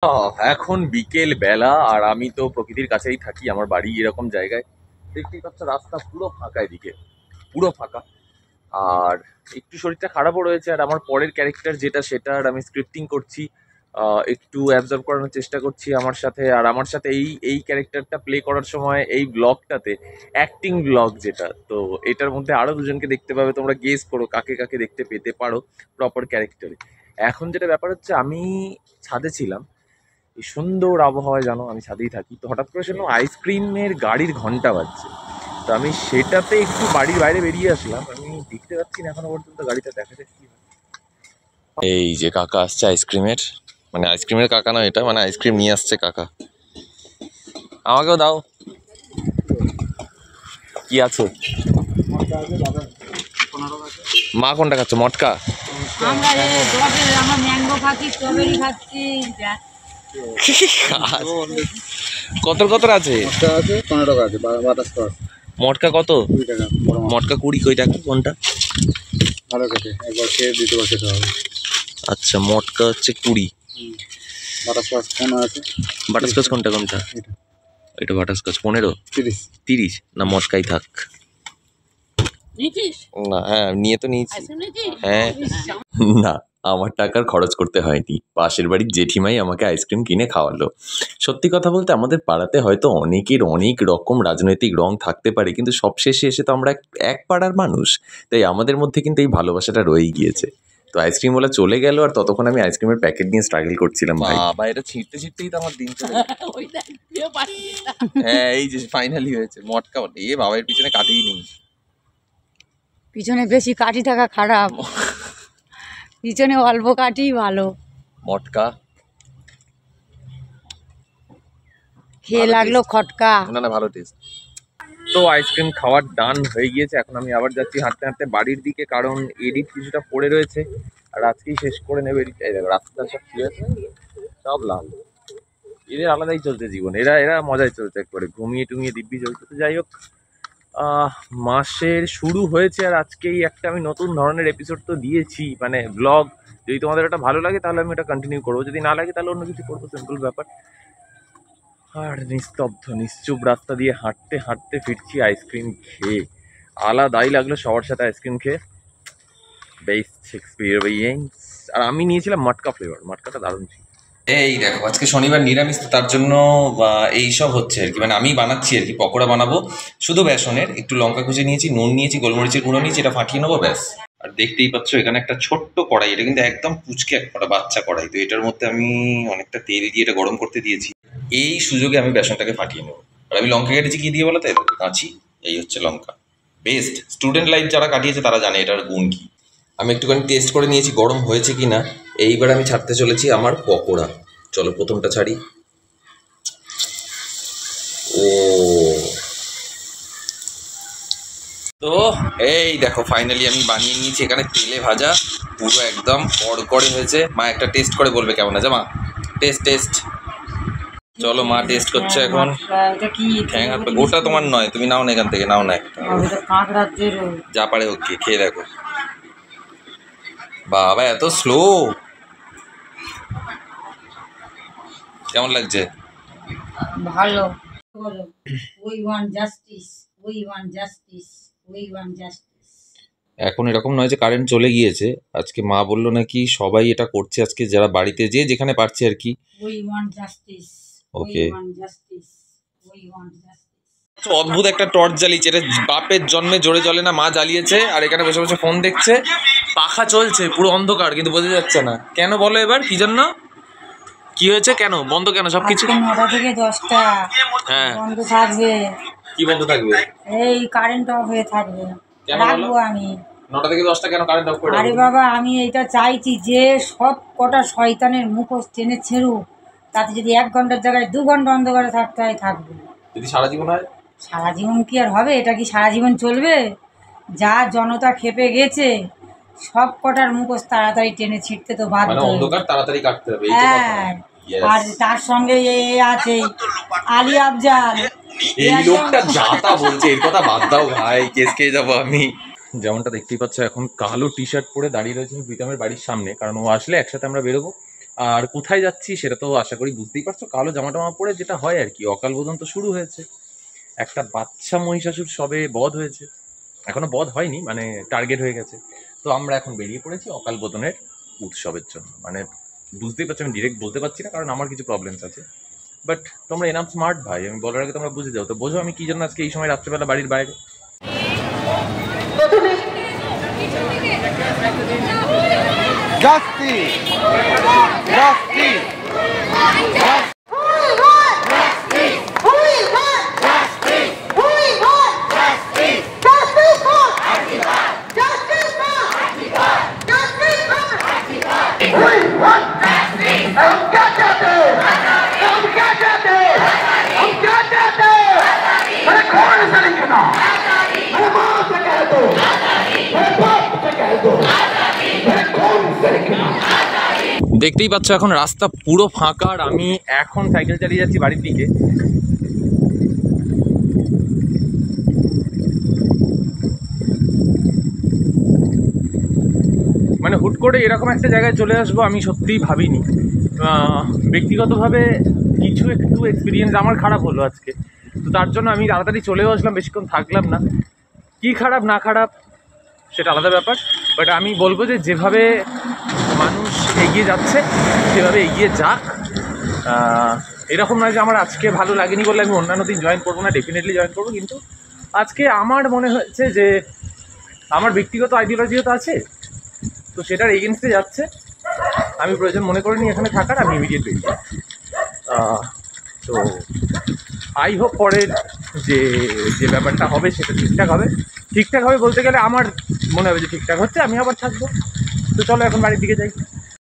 এখন বিকেল বেলা আর আমি তো প্রকৃতির কাছেই থাকি, আমার বাড়ি এরকম জায়গায়। দেখতেই পাচ্ছ রাস্তা পুরো ফাঁকা, এদিকে পুরো ফাঁকা। আর একটু শরীরটা খারাপও রয়েছে, আর আমার পরের ক্যারেক্টার যেটা সেটার আমি স্ক্রিপ্টিং করছি, একটু অ্যাবজর্ব করানোর চেষ্টা করছি আমার সাথে। আর আমার সাথে এই ক্যারেক্টারটা প্লে করার সময় এই ব্লগটাতে অ্যাক্টিং ব্লগ যেটা, তো এটার মধ্যে আরো দুজনকে দেখতে পাবে, তোমরা গেস করো কাকে কাকে দেখতে পেতে পারো প্রপার ক্যারেক্টারে। এখন যেটা ব্যাপার হচ্ছে, আমি ছাদে ছিলাম, এই সুন্দর আবহাওয়ায়, জানো আমি ছাদেই থাকি, তো হঠাৎ করে শুনলাম আইসক্রিমের গাড়ির ঘন্টা বাজছে। তো আমি সেটাতে একটু বাড়ির বাইরে বেরিয়ে আসলাম, আমি দেখতে পাচ্ছি না এখনো পর্যন্ত গাড়িটা, দেখা যাক কি হয়। এই যে কাকা আসছে আইসক্রিমের, মানে আইসক্রিমের কাকা না এটা, মানে আইসক্রিম নিয়ে আসছে কাকা। আমাকেও দাও, কি আছে? মা কোনটা খাচ্ছ, মটকা? কত কত আছে? 15 টাকা আছে, মটকা কত? 20 টাকা। মটকা 20, কই টাকা কোনটা? ভালো খেতে, একবার খেয়ে দ্বিতীয়বার খেতে হবে। আচ্ছা, মটকা হচ্ছে 20। বাটারস্কচ কোন আছে? বাটারস্কচ কোনটা কোনটা? এটা বাটারস্কচ 15। 30 না, মটকাই থাক না। হ্যাঁ নিয়ে তো নিয়েছি। হ্যাঁ না, আমার টাকার খরচ করতে হয়নি, পাশের বাড়ির জেঠিমাই আমাকে আইসক্রিম কিনে খাওয়ালো। সত্যি কথা বলতে আমাদের পাড়াতে হয়তো অনেকের অনেক রকম রাজনৈতিক রং থাকতে পারে, কিন্তু সবশেষে এসে তো আমরা এক পাড়ার মানুষ, তাই আমাদের মধ্যে কিন্তু এই ভালোবাসাটা রয়েই গিয়েছে। তো আইসক্রিমওয়ালা চলে গেল, আর ততক্ষণ আমি আইসক্রিমের প্যাকেট নিয়ে স্ট্রাগল করছিলাম। বাবা, এটা ছিঁড়তে ছিঁড়তেই তো আমার দিন চলে গেল। হ্যাঁ এই যে ফাইনালি হয়েছে মটকা। এ বাবার পিছনে কাটেই নেই, পিছনে বেশি কাঠি থাকা খারাপ, পিছনে অল্প কাঠি ভালো। মটকা খেয়ে লাগলো খটকা। না না, ভালো টেস্ট। তো আইসক্রিম খাওয়ার ডান হয়ে গিয়েছে, এখন আমি আবার যাচ্ছি হাঁটতে হাঁটতে বাড়ির দিকে, কারণ এডিট কিছুটা পড়ে রয়েছে আর আজকেই শেষ করে নেবে এডিট। এই দেখো রাস্তা সব ঠিক আছে, সব লাল। এদের আলাদাই চলছে জীবন, এরা এরা মজায় চলছে, একবারে ঘুমিয়ে টুমিয়ে দিব্যি চলছে। তো যাই হোক, মাসের শুরু হয়েছে আর আজকেই একটা আমি নতুন ধরনের এপিসোড তো দিয়েছি, মানে ব্লগ। যদি তোমাদের এটা ভালো লাগে তাহলে আমি এটা কন্টিনিউ করবো, যদি না লাগে তাহলে অন্য কিছু করবো, সিম্পল ব্যাপার। আর নিস্তব্ধ নিশ্চুপ রাস্তা দিয়ে হাঁটতে হাঁটতে ফিরছি আইসক্রিম খেয়ে। আলাদাই লাগলো সবার সাথে আইসক্রিম খেয়ে, বেস্ট এক্সপিরিয়েন্স। আর আমি নিয়েছিলাম মটকা ফ্লেভার, মটকাটা দারুণ ছিল। এই দেখো আজকে শনিবার নিরামিষ, তো তার জন্য এই সব হচ্ছে আর কি, মানে আমি বানাচ্ছি আর কি, পকোড়া বানাবো শুধু বেসনের। একটু লঙ্কা কুচি নিয়েছি, নুন নিয়েছি, গোলমরিচের গুঁড়ো নিয়েছি, এটা ফাটিয়ে নেবো ব্যাস। আর দেখতেই পাচ্ছ এখানে একটা ছোট্ট কড়াই, এটা কিন্তু একদম পুচকে একটা বাচ্চা কড়াই, তো এটার মধ্যে আমি অনেকটা তেল দিয়ে এটা গরম করতে দিয়েছি। এই সুযোগে আমি বেসনটাকে ফাটিয়ে নেবো। আর আমি লঙ্কা কেটেছি কি দিয়ে বলো তো, কাঁচি, এই হচ্ছে লঙ্কা। বেস্ট, স্টুডেন্ট লাইফ যারা কাটিয়েছে তারা জানে এটার গুণ কি। আমি একটুখানি টেস্ট করে নিয়েছি গরম হয়েছে কি না। এইবার আমি ছাড়তে চলেছি আমার পকোড়া। চলো প্রথমটা ছাড়ি। ও তো এই দেখো ফাইনালি আমি বানিয়ে নিয়েছি, এখানে তেলে ভাজা, পুরো একদম কড়কড়ে হয়েছে। মা একটা টেস্ট করে বলবে কেমন আছে। মা টেস্ট টেস্ট। চলো মা টেস্ট করছে এখন। ঠ্যাং হাত পা গোটা তোমার নয়, তুমি নাও না এখান থেকে, নাও না একটা, যা পারে হোক, খেয়ে দেখো। বাবা এত স্লো, কেমন লাগছে? ভালো। We want justice, we want justice, we want justice. এখন এরকম নয় যে কারেন্ট চলে গিয়েছে, আজকে মা বললো নাকি সবাই এটা করছে আজকে, যারা বাড়িতে যে যেখানে পারছে আর কি। We want justice, okay. We want justice, we want justice. অদ্ভুত একটা টর্চ জ্বালিয়েছে, এটা বাপের জন্মে জোরে জ্বলে না, মা জ্বালিয়েছে আর এখানে বসে বসে ফোন দেখছে। পাখা চলছে, পুরো অন্ধকার কিন্তু বোঝা যাচ্ছে না কেন, বলো এবার কি জন্য, কি হয়েছে, কেন বন্ধ, কেন সবকিছু? 9টা থেকে 10টা হ্যাঁ বন্ধ থাকবে। কি বন্ধ থাকবে? এই কারেন্ট অফ হয়ে থাকবে, রাখবো আমি। 9টা থেকে 10টা কেন কারেন্ট অফ করে? আরে বাবা, আমি এটা চাইছি যে সব কটা শয়তানের মুখোশ টেনে ছেড়ুক, তাতে যদি 1 ঘন্টার জায়গায় 2 ঘন্টা অন্ধকারে থাকতে হয় থাকবে। যদি সারা জীবন হয়? সারা জীবন কি আর হবে? এটা কি সারা জীবন চলবে? যা জনতা খেপে গেছে, সব কটার মুখোশ তাড়াতাড়ি টেনে ছিঁড়তে তো বাধ্য। মানে অন্ধকার তাড়াতাড়ি কাটতে হবে, এই তো হ্যাঁ। আর তার সঙ্গে এ আছে আলী আফজাল, এই লোকটা যা তা বলছে, এর কথা বাদ দাও ভাই, কেস খেয়ে যাবো আমি। যেমনটা দেখতেই পাচ্ছ এখন কালো টি শার্ট পরে দাঁড়িয়ে রয়েছে প্রীতমের বাড়ির সামনে, কারণ ও আসলে একসাথে আমরা বেরোবো। আর কোথায় যাচ্ছি সেটা তো আশা করি বুঝতেই পারছো, কালো জামা টামা পরে যেটা হয় আর কি। অকাল বোধন তো শুরু হয়েছে, একটা বাচ্চা মহিষাসুর সবে বধ হয়েছে, এখনো বধ হয়নি, মানে টার্গেট হয়ে গেছে। তো আমরা এখন বেরিয়ে পড়েছি অকাল বোধনের উৎসবের জন্য। মানে বুঝতেই পারছো আমি ডিরেক্ট বলতে পারছি না, কারণ আমার কিছু প্রবলেমস আছে। বাট তোমরা এনাম স্মার্ট ভাই, আমি বলার আগে তোমরা বুঝে যাও। তো বোঝো আমি কি জন্য আজকে এই সময় রাত্রেবেলা বাড়ির বাইরে। দেখতেই পাচ্ছ এখন রাস্তা পুরো ফাঁকা, আর আমি এখন সাইকেল চালিয়ে যাচ্ছি বাড়ির দিকে। মানে হুট করে এরকম একটা জায়গায় চলে আসবো আমি সত্যিই ভাবিনি। ব্যক্তিগতভাবে কিছু একটু এক্সপিরিয়েন্স আমার খারাপ হলো আজকে, তো তার জন্য আমি তাড়াতাড়ি চলেও আসলাম, বেশিক্ষণ থাকলাম না। কি খারাপ না খারাপ সেটা আলাদা ব্যাপার, বাট আমি বলবো যে যেভাবে মানুষ এগিয়ে যাচ্ছে সেভাবে এগিয়ে যাক। এরকম নয় যে আমার আজকে ভালো লাগেনি বলে আমি অন্যান্য দিন জয়েন করবো না, ডেফিনেটলি জয়েন করবো। কিন্তু আজকে আমার মনে হয়েছে যে আমার ব্যক্তিগত আইডিওলজিও তো আছে, তো সেটার এগেনস্টে যাচ্ছে। আমি প্রয়োজন মনে করিনি এখানে থাকার, আমি ইমিডিয়েট বেরিয়ে। তো আই হোপ পরের যে যে ব্যাপারটা হবে সেটা ঠিকঠাক হবে। ঠিকঠাক হবে বলতে গেলে আমার মনে হবে যে ঠিকঠাক হচ্ছে, আমি আবার থাকবো। তো চলো এখন বাড়ির দিকে যাই।